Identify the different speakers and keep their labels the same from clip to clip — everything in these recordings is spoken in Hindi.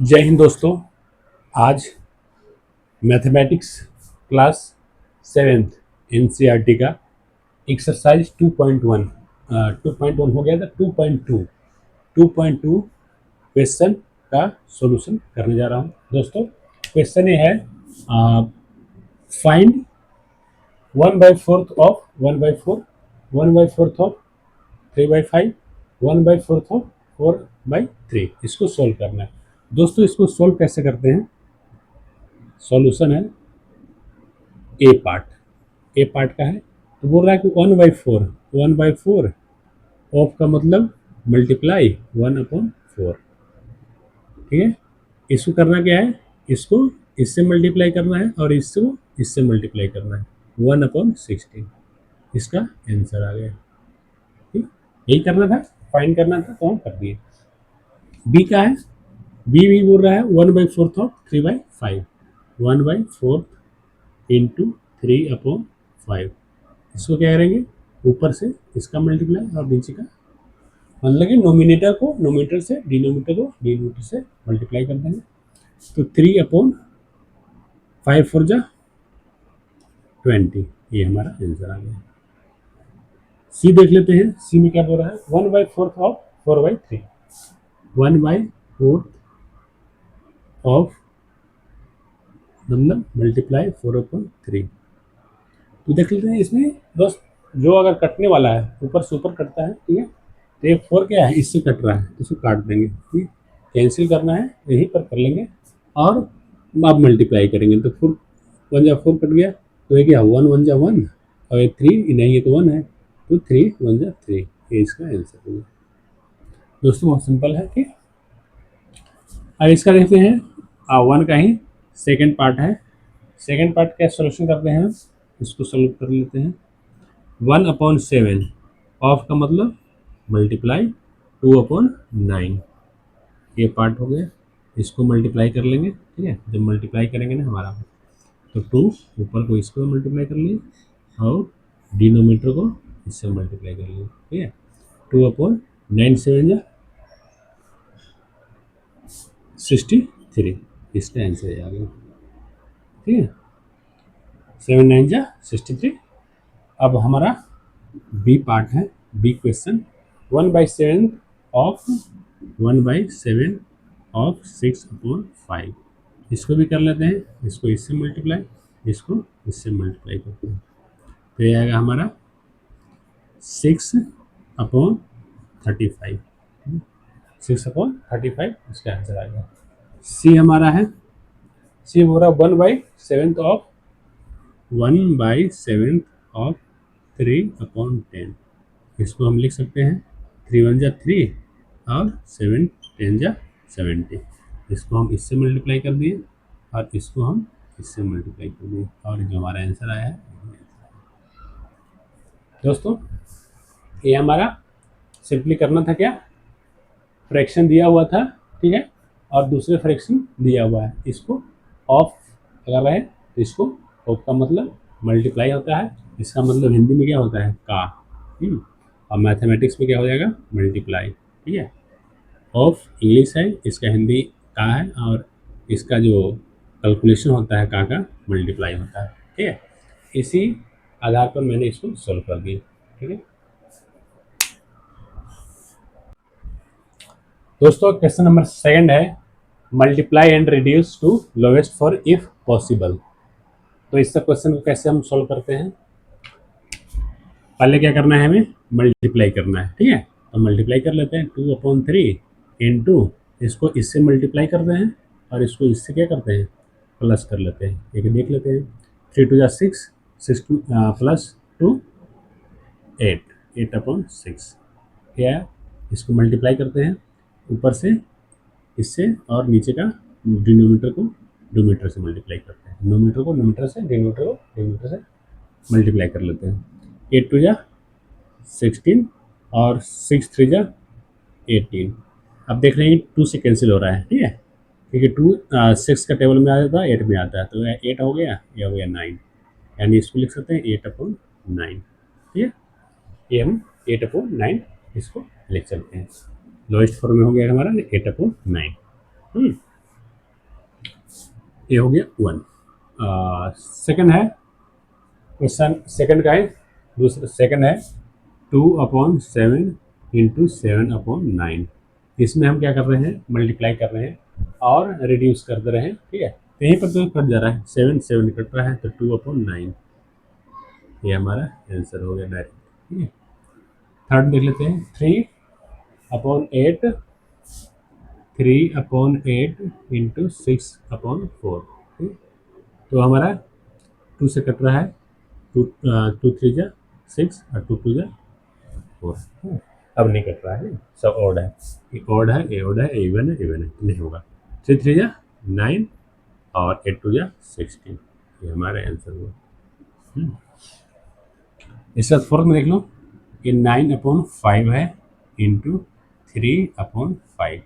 Speaker 1: जय हिंद दोस्तों। आज मैथमेटिक्स क्लास सेवेंथ एनसीईआरटी का एक्सरसाइज 2.1 2.1 हो गया था 2.2 क्वेश्चन का सॉल्यूशन करने जा रहा हूं। दोस्तों क्वेश्चन ये है, फाइंड 1/4 ऑफ 1/4, 1/4 ऑफ 3/5, 1/4 ऑफ 4/3। इसको सोल्व करना है। दोस्तों इसको सोल्व कैसे करते हैं? सॉल्यूशन है ए पार्ट। ए पार्ट का है तो बोल रहा है कि 1/4, 1/4 ऑफ का मतलब मल्टीप्लाई 1/4। ठीक है, इसको करना क्या है, इसको इससे मल्टीप्लाई करना है और इसको इससे मल्टीप्लाई करना है 1/16। इसका आंसर आ गया। ठीक, यही करना था, फाइंड करना था तो हम कर दिए। बी का है, बी भी बोल रहा है 1/4 ऑफ 3/5, 1/4 इंटू 3/5। इसको क्या करेंगे, ऊपर से इसका मल्टीप्लाई और नीचे का, मतलब कि नोमिनेटर को नोमिनेटर से, डिनोमिनेटर से मल्टीप्लाई कर देंगे। तो 3/5 4 जा 20, ये हमारा आंसर आ गया। सी देख लेते हैं, सी में क्या बोल रहा है, 1/4 ऑफ 4/3, 1/4 ऑफ मतलब मल्टीप्लाई 4/3। तो देख लेते हैं इसमें बस, जो अगर कटने वाला है ऊपर से ऊपर कटता है, ठीक है, तो ये 4 क्या है, इससे कट रहा है तो इसको काट देंगे। ठीक, कैंसिल करना है यहीं पर कर लेंगे और अब मल्टीप्लाई करेंगे तो 4 1 जा 4 कट गया, तो ये क्या 1 1 जा 1 और ये 3 नहीं, ये तो 1 है, तो 3 1 जा 3, ये इसका आंसर होगा। दोस्तों बहुत सिंपल है। ठीक, अब इसका देखते हैं 1 का ही सेकेंड पार्ट है। सेकेंड पार्ट का सोल्यूशन करते हैं, इसको सोल्व कर लेते हैं। 1/7 ऑफ का मतलब मल्टीप्लाई 2/9, ये पार्ट हो गया। इसको मल्टीप्लाई कर लेंगे। ठीक है, जब मल्टीप्लाई करेंगे ना हमारा, तो 2 ऊपर को इसको मल्टीप्लाई कर लिए और डिनोमीटर को इससे मल्टीप्लाई कर लिए। ठीक है, 2/9 7 जा 63, इसका आंसर आ गया। ठीक है, 7 9 जा 63। अब हमारा बी पार्ट है, बी क्वेश्चन 1/7 ऑफ 1/7 ऑफ 6/5। इसको भी कर लेते हैं, इसको इससे मल्टीप्लाई, इसको इससे मल्टीप्लाई करते हैं, तो ये आएगा हमारा 6/35। 6/35 इसका आंसर आ गया। सी हमारा है, सी हो रहा 1/7 ऑफ 3/10। इसको हम लिख सकते हैं 3 1 जा 3 और 7 10 जा 70। इसको हम इससे मल्टीप्लाई कर दिए और इसको हम इससे मल्टीप्लाई कर दिए और जो हमारा आंसर आया है। दोस्तों ये हमारा सिंपली करना था क्या, फ्रैक्शन दिया हुआ था, ठीक है, और दूसरे फ्रैक्शन दिया हुआ है, इसको ऑफ अगर रहे तो इसको ऑफ का मतलब मल्टीप्लाई होता है, इसका मतलब हिंदी में क्या होता है का। और मैथमेटिक्स में क्या हो जाएगा, मल्टीप्लाई। ठीक है, ऑफ इंग्लिश है, इसका हिंदी का है, और इसका जो कैलकुलेशन होता है का मल्टीप्लाई होता है। ठीक है, इसी आधार पर मैंने इसको सॉल्व कर दिया। ठीक है दोस्तों, क्वेश्चन नंबर सेकंड है, multiply and reduce to lowest for if possible. तो इस क्वेश्चन को कैसे हम सॉल्व करते हैं, पहले क्या करना है, हमें मल्टीप्लाई करना है। ठीक है, तो मल्टीप्लाई कर लेते हैं 2/3 इंटू, इसको इससे मल्टीप्लाई करते हैं और इसको इससे क्या करते हैं, प्लस कर लेते हैं। एक देख लेते हैं, 3 2 जा 6, 6 2 प्लस 2 8, 8/6 क्या है, इसको मल्टीप्लाई करते हैं ऊपर से इससे और नीचे का डिनोमीटर को डोमीटर से मल्टीप्लाई करते हैं, नोमीटर को नोमीटर से, डिनोमीटर को डिनोमीटर से मल्टीप्लाई कर लेते हैं। 8 2 जा 16 और 6 3 जा 18। अब देख रहे हैं 2 से कैंसिल हो रहा है। ठीक है, क्योंकि 2 6 का टेबल में आ जाता है, 8 में आता है, तो 8 हो गया, ये हो गया 9, यानी इसको लिख सकते हैं 8/9। ठीक है, ये हम 8/9 इसको लिख सकते हैं। लोएस्ट फॉर्म में हो गया हमारा 8/9। ये हो गया 1। सेकंड है क्वेश्चन, सेकंड का है, दूसरा सेकंड है 2/7 इंटू 7/9। इसमें हम क्या कर रहे हैं, मल्टीप्लाई कर रहे हैं और रिड्यूस कर दे रहे हैं, ठीक है। तो यहीं पर तो कट जा रहा है, 7 7 कट रहा है, तो 2/9 ये हमारा आंसर हो गया डायरेक्ट, ठीक है। थर्ड देख लेते हैं, 3/8 इंटू 6/4, ठीक। तो हमारा 2 से कट रहा है, 2 3 जा 6 और 2 2 जा 4। अब नहीं कट रहा है, सब ऑड है, ये ऑड है, ये ऑड है, इवन है, इवन है, नहीं होगा। 3 3 जा 9 और 8 2 जा 16, ये हमारा आंसर हुआ। इसके बाद फोर्थ में देख लो, ये 9/5 है इंटू 3/5।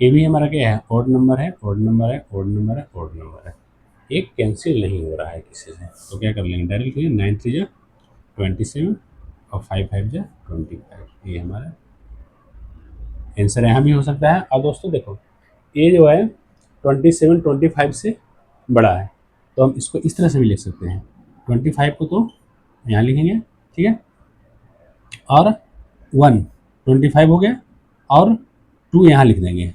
Speaker 1: ये भी हमारा क्या है, ऑड नंबर है, ऑड नंबर है, ऑड नंबर है, ऑड नंबर है, ये कैंसिल नहीं हो रहा है किसी से। तो क्या कर लेंगे, डायरेक्ट 9 3 जा 27 और 5 5 जा 25, ये हमारा आंसर यहाँ भी हो सकता है। और दोस्तों देखो, ये जो है 27 25 से बड़ा है, तो हम इसको इस तरह से भी लिख सकते हैं। 25 को तो यहाँ लिखेंगे, ठीक है, और 1 25 हो गया, और 2 यहाँ लिख देंगे,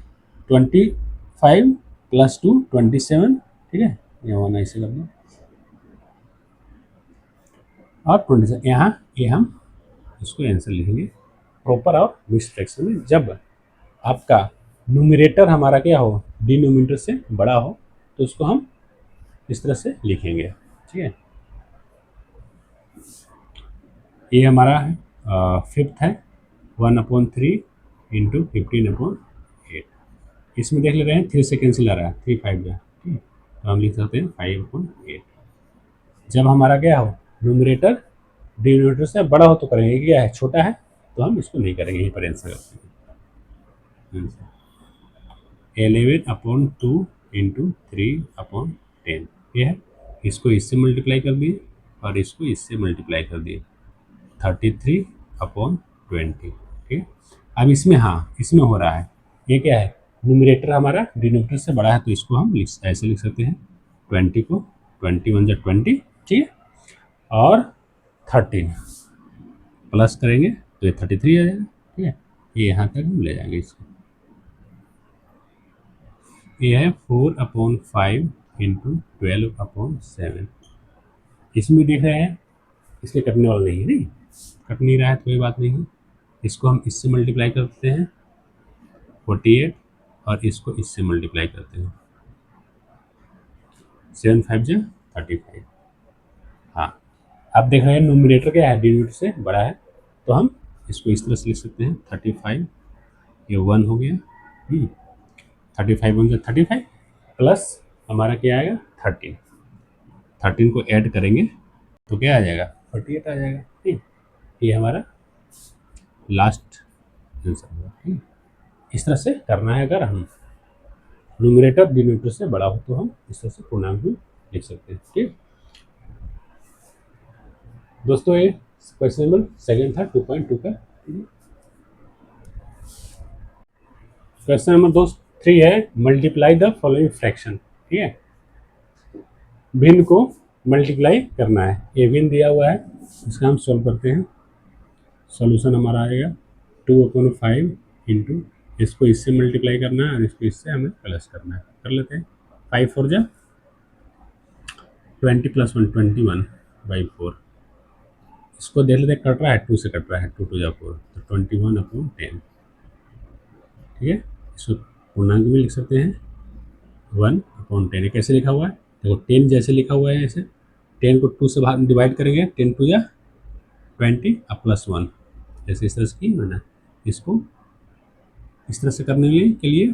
Speaker 1: 25 प्लस 2 27, ठीक है, यहाँ 1 ऐसे कर दो, और 27 यहाँ, ये हम इसको आंसर लिखेंगे प्रॉपर और मिक्स फ्रैक्शन में। जब आपका न्यूमरेटर हमारा क्या हो, डिनोमिनेटर से बड़ा हो, तो उसको हम इस तरह से लिखेंगे, ठीक है। ये हमारा फिफ्थ है 1/3 इंटू 15/8। इसमें देख ले रहे हैं 3 से कैंसिल आ रहा है, 3 5 जा, ठीक है, तो हम लिख सकते हैं 5/8। जब हमारा क्या हो, न्यूमरेटर डिनोमिनेटर से बड़ा हो तो करेंगे, क्या है छोटा है तो हम इसको नहीं करेंगे, यहीं पर आंसर करते हैं। 11/2 इंटू 3/10 ये है, इसको इससे मल्टीप्लाई कर दिए और इसको इससे मल्टीप्लाई कर दिए, 33/20, ठीक। अब इसमें, हाँ इसमें हो रहा है, ये क्या है, न्यूमरेटर हमारा डिनोमिनेटर से बड़ा है, तो इसको हम ऐसे लिख सकते हैं, 20 को 21 जा 20, ठीक है, और 13 प्लस करेंगे तो ये 33 आ जाएगा, ठीक है। ये यहाँ तक हम ले जाएंगे इसको। ये है 4/5 इंटू 12/7। इसमें देख रहे हैं, इसके कटने वाला नहीं है, नहीं कट नहीं रहा है तो कोई बात नहीं है, इसको हम इससे मल्टीप्लाई करते हैं 48, और इसको इससे मल्टीप्लाई करते हैं 7 5 जा 35। हाँ, आप देख रहे हैं न्यूमरेटर क्या है, डिनोमिनेटर से बड़ा है, तो हम इसको इस तरह से लिख सकते हैं 35, ये 1 हो गया, 35 1 जा 35, प्लस हमारा क्या आएगा 13 को ऐड करेंगे तो क्या आ जाएगा 48 आ जाएगा, ठीक। ये हमारा लास्ट आंसर होगा, ठीक। इस तरह से करना है, अगर हम न्यूमरेटर डिनोमिनेटर से बड़ा हो तो हम इस तरह से पूर्णांक भी लिख सकते हैं, ठीक। दोस्तों ये क्वेश्चन नंबर सेकंड था 2.2 का। क्वेश्चन नंबर 3 है, मल्टीप्लाई द फॉलोइंग फ्रैक्शन, ठीक है, भिन्न को मल्टीप्लाई करना है। ये भिन्न दिया हुआ है, इसका हम सॉल्व करते हैं। सॉल्यूशन हमारा आएगा 2/5 इंटू, इसको इससे मल्टीप्लाई करना है और इसको इससे हमें प्लस करना है, कर लेते हैं। 5 4 जा 20 प्लस 1 21/4। इसको देख लेते हैं, कट रहा है 2 से कट रहा है, 2 2 जा 4, तो 21/10, ठीक है। इसको पूर्णांक में लिख सकते हैं 1/10। कैसे लिखा हुआ है, देखो 10 जैसे लिखा हुआ है, ऐसे 10 को 2 से डिवाइड करेंगे, 10 2 जा 20 और प्लस 1, जैसे इस तरह से की मैंने। इसको इस तरह से करने के लिए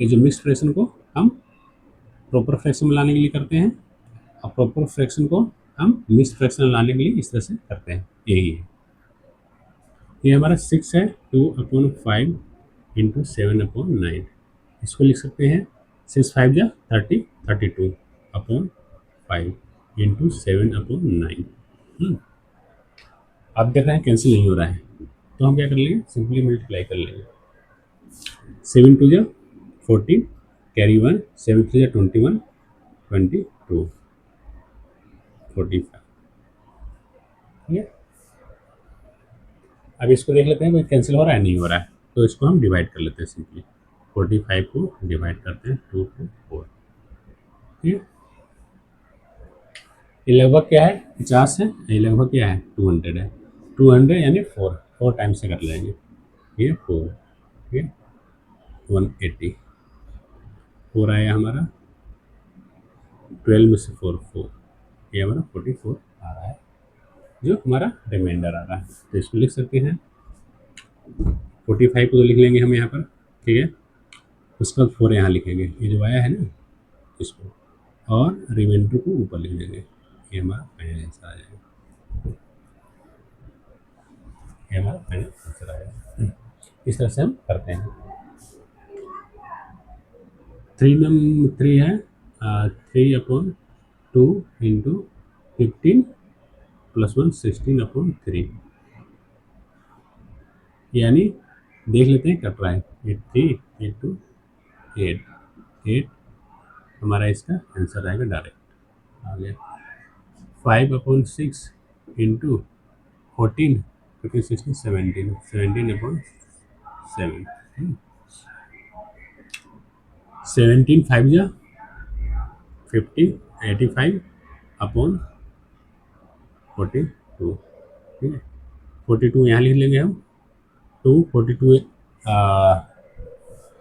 Speaker 1: ये जो मिक्स फ्रैक्शन को हम प्रॉपर फ्रैक्शन में लाने के लिए करते हैं, और प्रॉपर फ्रैक्शन को हम मिक्स फ्रैक्शन में लाने के लिए इस तरह से करते हैं, यही है। ये हमारा 6 है 2/5 इंटू 7/9। इसको लिख सकते हैं 6 5 जा 30 32/5 इंटू 7/9। आप देख रहे हैं कैंसिल नहीं हो रहा है, तो हम क्या कर लेंगे, सिंपली मल्टीप्लाई कर लेंगे। 7 2 जा 14 कैरी 1, 7 3 या 21, 22, 45। ठीक है, अब इसको देख लेते हैं कोई कैंसिल हो रहा है, नहीं हो रहा है, तो इसको हम डिवाइड कर लेते हैं सिंपली। 45 को डिवाइड करते हैं 2 को 4। ठीक है, ये लगभग क्या है, 50 है, ये लगभग क्या है, 200 है। 200 यानी 4 टाइम्स से कर लेंगे, ये 4, ठीक है, 180। 4 आया हमारा, 12 में से 4, ये हमारा 44 आ रहा है, जो हमारा रिमाइंडर आ रहा है। तो इसको लिख सकते हैं, 45 को तो लिख लेंगे हम यहाँ पर, ठीक है, उसका 4 यहाँ लिखेंगे, ये जो आया है ना इसको, और रिमाइंडर को ऊपर लिख देंगे, ये हमारा फाइनल आंसर आ जाएगा, ये हमारा फाइनल आंसर आएगा। इस तरह से हम करते हैं। 3 है 3/2 इंटू 15 + 1 16/3, यानी देख लेते हैं कट रहा है, 3 इंटू 8 हमारा इसका आंसर आएगा डायरेक्ट आ गया। 5/6 इंटू 14 15 16 17 17/7, 17 5 जा 50 85/42, ठीक है, 42 यहाँ लिख लेंगे हम, 42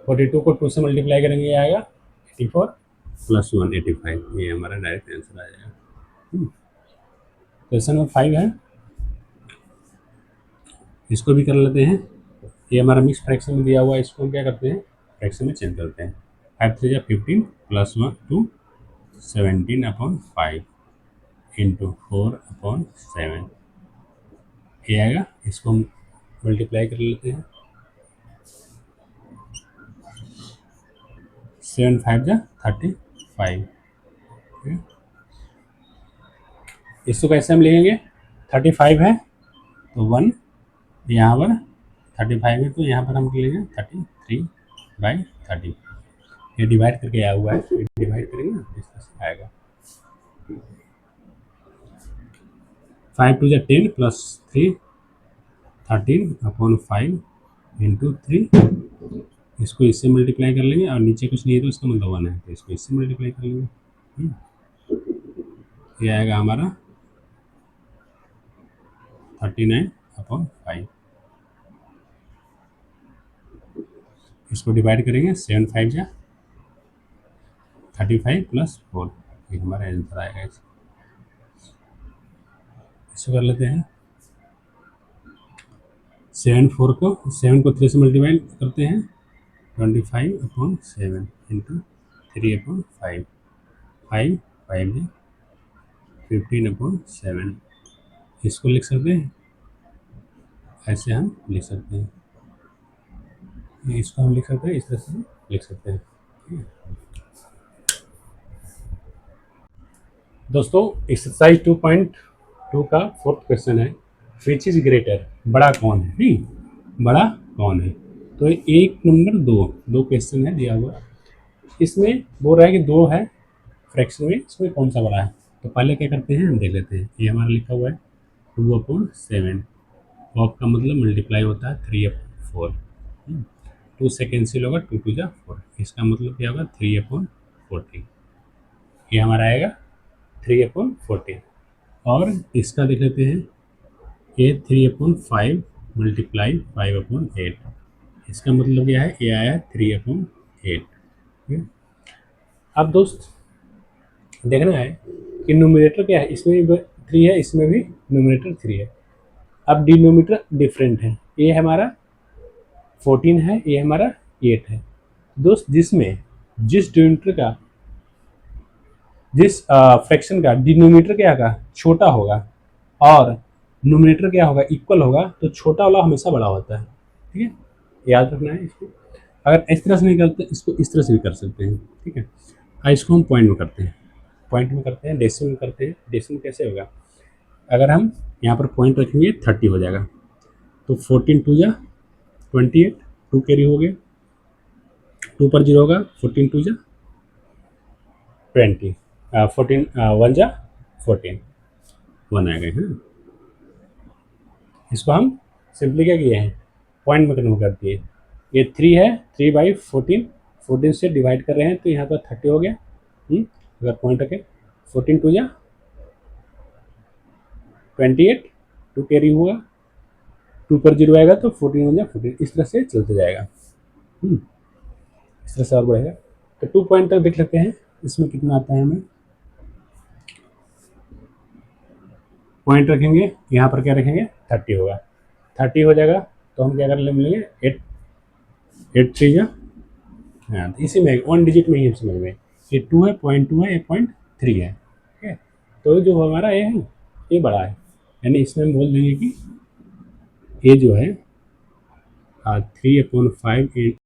Speaker 1: 42 को 2 से मल्टीप्लाई करेंगे, ये आएगा 84 + 1 85, ये हमारा डायरेक्ट आंसर आ जाएगा। क्वेश्चन नंबर 5 है, इसको भी कर लेते हैं। ये हमारा मिक्स फ्रैक्शन में दिया हुआ है, इसको हम क्या करते हैं, फ्रैक्शन में चेंज करते हैं। 5 3 15 + 1 2 17/5 इंटू 4/7, ये आएगा, इसको हम मल्टीप्लाई कर लेते हैं। 7 5 35, ठीक है, इसको कैसे हम लिखेंगे, 35 है तो 1 यहाँ पर, 35 है तो यहाँ पर हम लेंगे 33/30, ये डिवाइड करके आया हुआ है, डिवाइड करेंगे ना इस तरह से आएगा। 5 2 10 + 3 13/5 इंटू 3, इसको इससे मल्टीप्लाई कर लेंगे, और नीचे कुछ नहीं है तो इसका मतलब 1 है, तो इसको इससे मल्टीप्लाई कर लेंगे, ये आएगा हमारा 39/5। इसको डिवाइड करेंगे, 7 5 जा 35 + 4, ये हमारा आंसर आएगा। इसको कर लेते हैं, 7 को 3 से मल्टीप्लाई करते हैं, 25/7 इंटू 3/5, 5 5 15/7, इसको लिख सकते हैं, ऐसे हम लिख सकते हैं, इसको हम लिख सकते हैं, इस तरह से लिख सकते हैं। दोस्तों एक्सरसाइज 2.2 का 4th क्वेश्चन है, विच इज ग्रेटर, बड़ा कौन है, नहीं बड़ा कौन है। तो 1 नंबर 2 क्वेश्चन है दिया हुआ, इसमें बोल रहा है कि 2 है फ्रैक्शन में, इसमें कौन सा बड़ा है। तो पहले क्या करते हैं, हम देख लेते हैं। ये हमारा लिखा हुआ है 2/7, ऑफ का मतलब मल्टीप्लाई होता है 3/4, 2 से कैंसिल होगा, 2 2 4, इसका मतलब क्या होगा 3/14, ये हमारा आएगा 3/14। और इसका देख लेते हैं, ये 3/5 मल्टीप्लाई 5/8, इसका मतलब क्या है, ये आया 3/8, ठीक है। अब दोस्त देखना है कि न्यूमरेटर क्या है, इसमें भी 3 है, इसमें भी न्यूमरेटर 3 है। अब डिनोमीटर डिफरेंट है, ये हमारा 14 है, ये हमारा 8 है। दोस्त जिसमें जिस डिनोमीटर का, जिस फ्रैक्शन का डिनोमीटर क्या होगा, छोटा होगा, और न्यूमरेटर क्या होगा, इक्वल होगा, तो छोटा वाला हमेशा बड़ा होता है, ठीक है, याद रखना है इसको। अगर इस तरह से नहीं करते, इसको इस तरह से भी कर सकते हैं, ठीक है। इसको हम पॉइंट में करते हैं, डेसिमल में करते हैं। डेसिमल कैसे होगा, अगर हम यहाँ पर पॉइंट रखेंगे 30 हो जाएगा, तो 14 2 28, 2 कैरी हो गए, 2 पर 0 होगा, 14 2 20, 14, 1 जा 14, 1 आ गए हैं। इसको हम सिंपली क्या किए हैं, पॉइंट में कन्वर्ट कर दिए। ये 3 है, 3/14, 14 से डिवाइड कर रहे हैं तो यहाँ पर 30 हो गया। अगर पॉइंट रखें, 14 2 जा 28, 2 कैरी होगा, 2 पर 0 आएगा तो 14 1 जा 14, इस तरह से चलते जाएगा। इस तरह से और बढ़ेगा। तो 2 पॉइंट तक देख लेते हैं, इसमें कितना आता है हमें। पॉइंट रखेंगे, यहाँ पर क्या रखेंगे, 30 होगा, 30 हो जाएगा तो हम क्या कर लेंगे, 8 3 जा, हाँ तो इसी में 1 डिजिट में ही हम समझ में, ये 2 है, 0.2 है, ये 0.3 है, ठीक है। तो जो हमारा ये है ये बड़ा है, यानी इसमें हम बोल देंगे कि ये जो है 3/5